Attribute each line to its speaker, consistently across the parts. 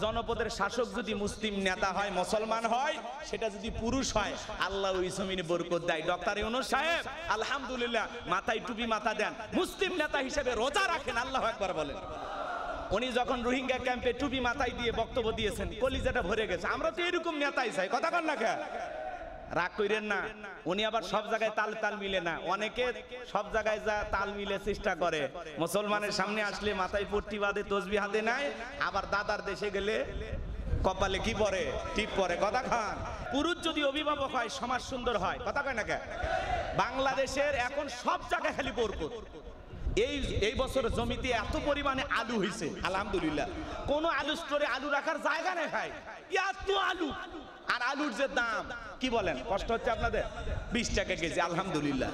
Speaker 1: জনপদের শাসক যদি মুসলিম নেতা হয়, মুসলমান হয়, সেটা যদি পুরুষ হয়, আল্লাহ ওই জমিনে বরকত দেয়। ডক্টর ইউনূস সাহেব আলহামদুলিল্লাহ মাথায় টুপি মাথা দেন, মুসলিম নেতা হিসেবে রোজা রাখেন, আল্লাহু আকবার বলেন। উনি যখন রোহিঙ্গা ক্যাম্পে টুপি মাথায় দিয়ে বক্তব্য দিয়েছেন, কলিজাটা ভরে গেছে। আমরা তো এরকম নেতাই চাই, কথা কন না কে? রাগ কইরেন না। উনি আবার সব জায়গায় তাল মিলে না, অনেকে সব জায়গায় যা তাল মিলে চেষ্টা করে। মুসলমানের সামনে আসলে মাথায় পট্টি বাঁধে, তসবিহ হাতে নেয়, আবার দাদার দেশে গেলে কপালে কি পরে? টিপ পরে। কথা খান। পুরুষ যদি অভিভাবক হয়, সমাজ সুন্দর হয়, কথা কয় না কে? বাংলাদেশের এখন সব জায়গায় খালি বরকত। এই বছর জমিতে এত পরিমাণে আলু হয়েছে আলহামদুলিল্লাহ, কোন আলু স্টোরে আলু রাখার জায়গা নেই ভাই, এত আলু। আর আলুর যে দাম, কি বলেন, কষ্ট হচ্ছে আপনাদের? 20 টাকা কেজি আলহামদুলিল্লাহ।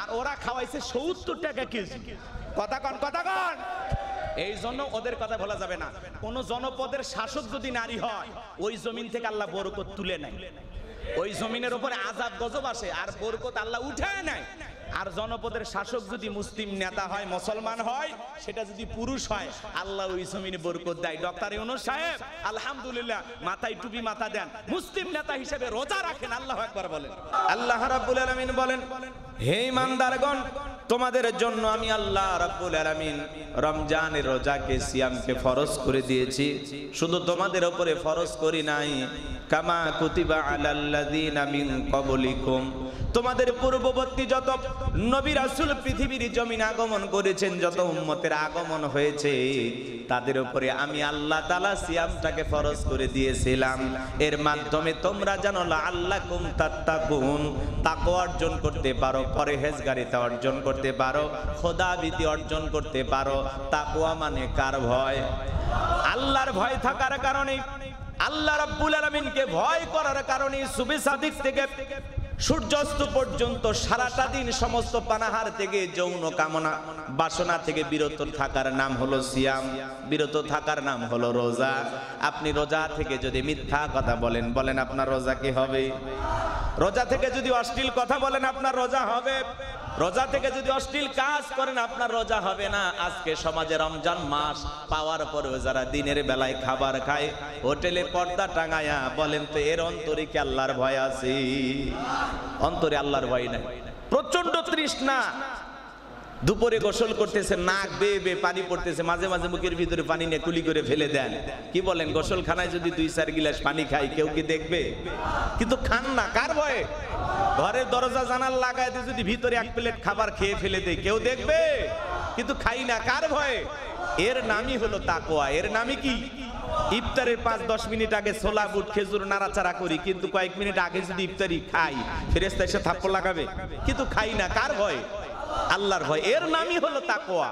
Speaker 1: আর ওরা খাওয়াইছে 70 টাকা কেজি। কথা কন, কথা কন। এই জন্য ওদের কথা বলা যাবে না। কোন জনপদের শাসক যদি নারী হয়, ওই জমিন থেকে আল্লাহ বরকত তুলে নেয়, ওই জমিনের উপরে আযাব গজব আসে, আর বরকত আল্লাহ উঠায় নেয়। আর জনপদের শাসক যদি মুসলিম নেতা হয়, মুসলমান হয়, সেটা যদি পুরুষ হয়, আল্লাহ ওই জমিনে বরকত দেয়। ডক্টর ইউনূস সাহেব আলহামদুলিল্লাহ মাথায় টুপি মাথা দেন, মুসলিম নেতা হিসেবে রোজা রাখেন, আল্লাহু আকবার বলেন। আল্লাহ রাব্বুল আলামিন বলেন, হে ঈমানদারগণ, তোমাদের জন্য আমি আল্লাহ রাব্বুল আলামিন রমজানের রোজাকে, সিয়ামকে ফরজ করে দিয়েছি। শুধু তোমাদের উপরে ফরজ করি নাই, কামা কুতিবা আলাল্লাযিনা মিন ক্বাবলিকুম, তোমাদের পূর্ববর্তী যত নবী রাসূল পৃথিবীর জমিনে আগমন করেছেন, যত উম্মতের আগমন হয়েছে, তাদের উপরে আমি আল্লাহ তাআলা সিয়ামটাকে ফরজ করে দিয়েছিলাম। এর মাধ্যমে তোমরা জানো লাআল্লাকুম তাত্তাকুন, তাকওয়া অর্জন করতে পারো, পরহেজগারিতা অর্জন করতে পারো, খোদাভীতি অর্জন করতে পারো। তাকওয়া মানে কার ভয়? আল্লাহর ভয় থাকার কারণে, আল্লাহ রাব্বুল আলামিনকে ভয় করার কারণে সুবহ সাদিক থেকে সূর্যাস্ত পর্যন্ত সারাটা দিন সমস্ত পানাহার থেকে, যৌন কামনা বাসনা থেকে বিরত থাকার নাম হলো সিয়াম, বিরত থাকার নাম হলো রোজা। আপনি রোজা থেকে যদি মিথ্যা কথা বলেন, বলেন আপনার রোজা কি হবে? রোজা থেকে যদি অশ্লীল কথা বলেন, আপনার রোজা হবে? রোজা থেকে যদি অশ্লীল কাজ করেন, আপনার রোজা হবে না। আজকে সমাজে রমজান মাস পাওয়ার পরেও যারা দিনের বেলায় খাবার খায়, হোটেলে পর্দা টাঙায়া, বলেন তো এর অন্তরে কি আল্লাহর ভয় আছে? অন্তরে আল্লাহর ভয় নাই, প্রচন্ড তৃষ্ণা। দুপুরে গোসল করতেছে, নাক বেয়ে বেয়ে পানি পড়তেছে, মাঝে মাঝে মুখের ভিতরে পানি নিয়ে কুলি করে ফেলে দেন। কি বলেন, গোসলখানায় যদি 2-4 গিলাস পানি খাই, কেউ কি দেখবে? কিন্তু খান না, কার ভয়ে? ঘরের দরজা জানাল লাগায় দিয়ে যদি ভিতরে 1 প্লেট খাবার খেয়ে ফেলে দেয়, কেউ দেখবে? কিন্তু খাই না, কার ভয়ে? এর নামই হলো তাকওয়া। এর নামই কি? ইফতারের 5-10 মিনিট আগে ছোলা বুট খেজুর নাড়াচাড়া করি, কিন্তু কয়েক মিনিট আগে যদি ইফতারি খাই, ফেরেশতা এসে থাপ্পড় লাগাবে। কিন্তু খাই না, কার ভয়? আল্লাহর ভয়। এর নামই হলো তাকওয়া।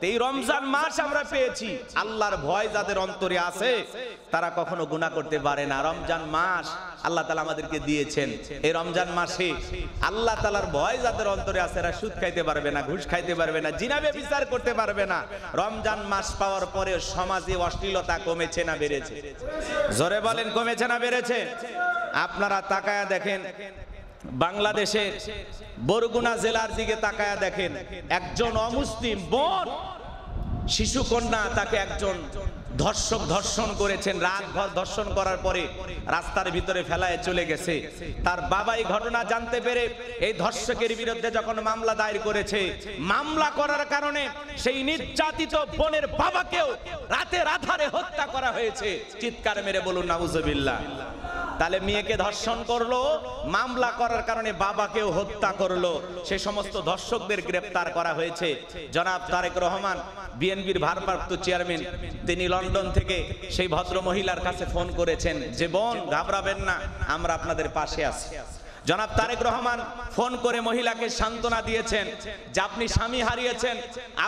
Speaker 1: এই রমজান মাস আমরা পেয়েছি, আল্লাহর ভয় যাদের অন্তরে আছে, তারা কখনো গুনাহ করতে পারে না। রমজান মাস আল্লাহ তাআলা আমাদেরকে দিয়েছেন। এই রমজান মাসে আল্লাহ তাআলার ভয় যাদের অন্তরে আছে, এরা সুদ খাইতে পারবে না, ঘুষ খাইতে পারবে না, জিনা ব্যভিচার করতে পারবে না। রমজান মাস পাওয়ার পরে সমাজে অশ্লীলতা কমেছে না বেড়েছে? জোরে বলেন, কমেছে না বেড়েছে? আপনারা তাকায়া দেখেন, বাংলাদেশের বরগুনা জেলার দিকে তাকায়া দেখেন, একজন অমুসলিম বোন, শিশু কন্যা, তাকে একজন ধর্ষক ধর্ষণ করেছেন। রাতভর ধর্ষণ করার পরে রাস্তার ভিতরে ফেলায় চলে গেছে। তার বাবা এই ঘটনা জানতে পেরে এই ধর্ষকের বিরুদ্ধে যখন মামলা দায়ের করেছে, মামলা করার কারণে সেই নির্যাতিত বোনের বাবাকেও রাতের আধারে হত্যা করা হয়েছে। চিৎকার মেরে বলুন নাউজুবিল্লাহ। তাহলে মেয়েকে ধর্ষণ করলো, মামলা করার কারণে বাবাকেও হত্যা করলো। সেই সমস্ত ধর্ষকদের গ্রেফতার করা হয়েছে। জনাব তারেক রহমান, বিএনপির ভারপ্রাপ্ত চেয়ারম্যান, তিনি লন্ডন থেকে সেই ভদ্র মহিলার কাছে ফোন করেছেন যে, বোন ঘাবড়াবেন না, আমরা আপনাদের পাশে আছি। জনাব তারেক রহমান ফোন করে মহিলাকে সান্ত্বনা দিয়েছেন যে, আপনি স্বামী হারিয়েছেন,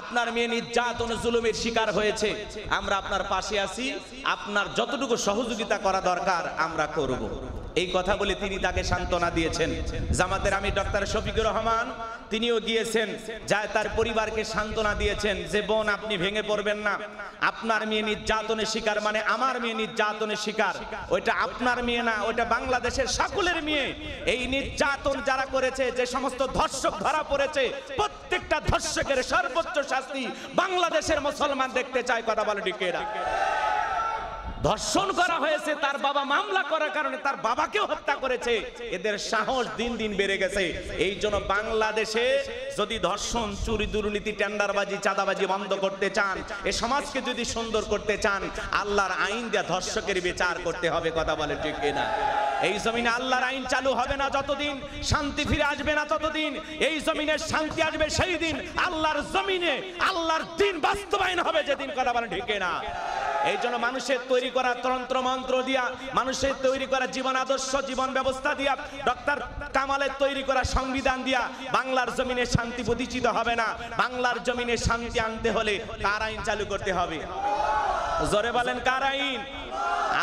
Speaker 1: আপনার মেয়ে নির্যাতন জুলুমের শিকার হয়েছে, আমরা আপনার পাশে আছি, আপনার যতটুকু সহযোগিতা করা দরকার আমরা করব। এই কথা বলে তিনি তাকে সান্ত্বনা দিয়েছেন। জামাতের আমির ডক্টর শফিকুর রহমান তিনিও গিয়েছেন, যায় তার পরিবারকে সান্ত্বনা দিয়েছেন যে, বোন আপনি ভেঙে পড়বেন না, আপনার মেয়ে নির্যাতনের শিকার মানে আমার মেয়ে নির্যাতনের শিকার, ওইটা আপনার মেয়ে না, ওইটা বাংলাদেশের সকলের মেয়ে। এই নির্যাতন যারা করেছে, যে সমস্ত ধর্ষক ধরা পড়েছে, প্রত্যেকটা ধর্ষকের সর্বোচ্চ শাস্তি বাংলাদেশের মুসলমান দেখতে চায়। কথা বলে ঠিক এরা? ধর্ষণ করা হয়েছে, তার বাবা মামলা করার কারণে তার বাবাকেও হত্যা করেছে। এদের সাহস দিন দিন বেড়ে গেছে। এই জন্য বাংলাদেশে যদি ধর্ষণ, চুরি, দুর্নীতি, টেন্ডারবাজি, চাঁদাবাজি বন্ধ করতে চান, এই সমাজকে যদি সুন্দর করতে চান, আল্লাহর আইন দিয়ে ধর্ষকের বিচার করতে হবে। কথা বলে ঠিক কিনা? এই জমিনে আল্লাহর আইন চালু হবে না যতদিন, শান্তি ফিরে আসবে না ততদিন। এই জমিনে শান্তি আসবে সেই দিন, আল্লাহর জমিনে আল্লাহর দ্বীন বাস্তবায়ন হবে যেদিন। কথা বলে ঠিক কিনা? এই জন্য মানুষের তৈরি করা তন্ত্র মন্ত্র দিয়া, মানুষের তৈরি করা জীবন আদর্শ, জীবন ব্যবস্থা দিয়া, ডক্টর কামালের তৈরি করা সংবিধান দিয়া বাংলার জমিনে শান্তি প্রতিষ্ঠিত হবে না। বাংলার জমিনে শান্তি আনতে হলে কার আইন চালু করতে হবে? জোরে বলেন, কার আইন?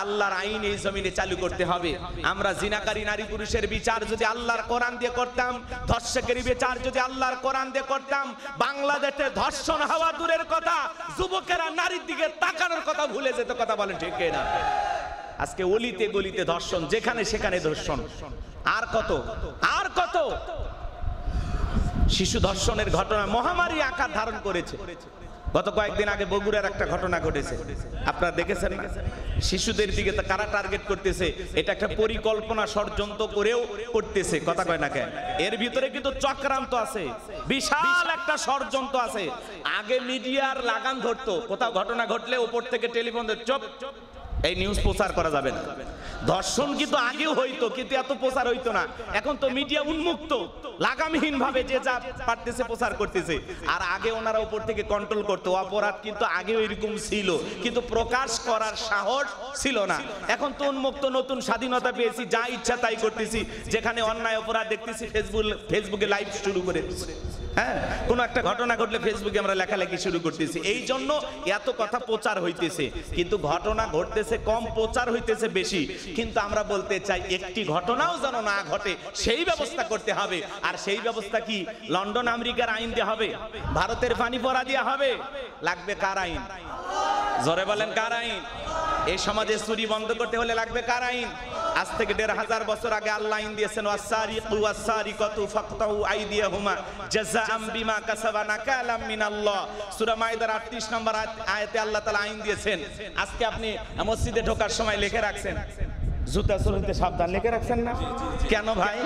Speaker 1: আল্লাহর আইন এই জমিনে চালু করতে হবে। আমরা জিনাকারী নারী পুরুষের বিচার যদি আল্লাহর কোরআন দিয়ে করতাম, ধর্ষকের বিচার যদি আল্লাহর কোরআন দিয়ে করতাম, বাংলাদেশে ধর্ষণ হওয়া দূরের কথা, যুবকেরা নারীর দিকে তাকানোর কথা ভুলে যেত। কথা বলেন ঠিক কিনা? আজকে অলিতে গলিতে ধর্ষণ, যেখানে সেখানে ধর্ষণ। আর কত, আর কত শিশু ধর্ষণের ঘটনা মহামারী আকার ধারণ করেছে। গত কয়েকদিন আগে বগুড়ার একটা ঘটনা ঘটেছে, আপনারা দেখেছেন না? শিশুদের দিকে কারা টার্গেট করতেছে, এটা একটা পরিকল্পনা, ষড়যন্ত্র করেও করতেছে। কথা কয় না কেন? এর ভিতরে কিন্তু চক্রান্ত আছে, বিশাল একটা ষড়যন্ত্র আছে। আগে মিডিয়ার লাগাম ধরতো, কোথাও ঘটনা ঘটলে উপর থেকে টেলিফোন দিয়ে চুপ, এই নিউজ প্রচার করা যাবে না। ধর্ষণ কিন্তু আগেও হইতো, কিন্তু এত প্রচার হইতো না। এখন তো মিডিয়া উন্মুক্ত, লাগামহীন ভাবে যে যা পারতেছে প্রচার করতেছে। আর আগে ওনারা উপর থেকে কন্ট্রোল করতো। অপরাধ কিন্তু আগেও এরকম ছিল, কিন্তু প্রকাশ করার সাহস ছিল না। এখন তো উন্মুক্ত, নতুন স্বাধীনতা পেয়েছি, যা ইচ্ছা তাই করতেছি। যেখানে অন্যায় অপরাধ দেখতেছি ফেসবুকে লাইভ শুরু করে, হ্যাঁ, কোন একটা ঘটনা ঘটলে ফেসবুকে আমরা লেখালেখি শুরু করতেছি। এই জন্য এত কথা প্রচার হইতেছে, কিন্তু ঘটনা ঘটতেছে কম, প্রচার হইতেছে বেশি। কিন্তু আমরা বলতে চাই, একটি ঘটনাও যেন না ঘটে সেই ব্যবস্থা করতে হবে। আর সেই ব্যবস্থা কি? লন্ডন আমেরিকার আইন দিয়ে হবে? ভারতের পানি পড়া দিয়ে হবে? লাগবে কার আইন? জোরে বলেন, কার আইন? এই সমাজে চুরি বন্ধ করতে হলে লাগবে কার আইন? আজ থেকে ১৫০০ বছর আগে আল্লাহ আইন দিয়েছেন, ওয়াসারিকু ওয়াসারিকাতু ফাকতাউ আইদিয়াহুমা জাযাআম বিমা কাসাবা নাকালাম মিনাল্লাহ। সূরা মাইদার ৩৮ নম্বর আয়াতে আল্লাহ তাআলা আইন দিয়েছেন। আজকে আপনি মসজিদে ঢোকার সময় লিখে রাখছেন, জুতা চোর হইতে সাবধান, লিখে রাখছেন না? কেন ভাই?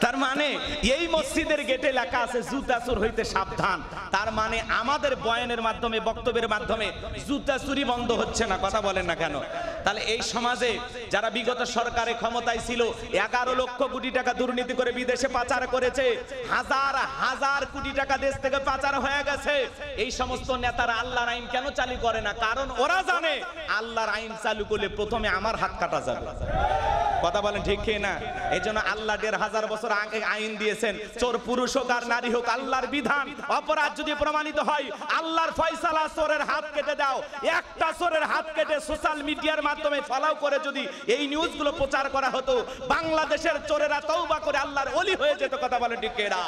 Speaker 1: তার মানে এই মসজিদের গেটে লেখা আছে জুতা চোর হইতে সাবধান। তার মানে আমাদের বয়ানের মাধ্যমে, বক্তব্যের মাধ্যমে জুতা চুরি বন্ধ হচ্ছে না। কথা বলেন না কেন? তাহলে এই সমাজে যারা বিগত সরকারে ক্ষমতায় ছিল, ১১ লক্ষ কোটি টাকা দুর্নীতি করে বিদেশে পাচার করেছে, হাজার হাজার কোটি টাকা দেশ থেকে পাচার হয়ে গেছে। এই সমস্ত নেতারা আল্লাহর আইন কেন চালু করে না? কারণ ওরা জানে আল্লাহর আইন চালু করলে প্রথমে আমার হাত কাটা যাবে। কথা বলেন ঠিক কি না? এই জন্য আল্লাহ ১৫০০ বছর আগে আইন দিয়েছেন, চোর পুরুষ হোক আর নারী হোক, আল্লাহর বিধান। অপরাধ যদি প্রমাণিত হয়, আল্লাহর ফয়সালা, চোরের হাত কেটে দাও। একটা চোরের হাত কেটে সোশ্যাল মিডিয়ার মাধ্যমে ফলাও করে যদি এই নিউজগুলো প্রচার করা হতো, বাংলাদেশের চোরেরা তওবা করে আল্লাহর ওলি হয়ে যেত। কথা বলেন ঠিক কি না?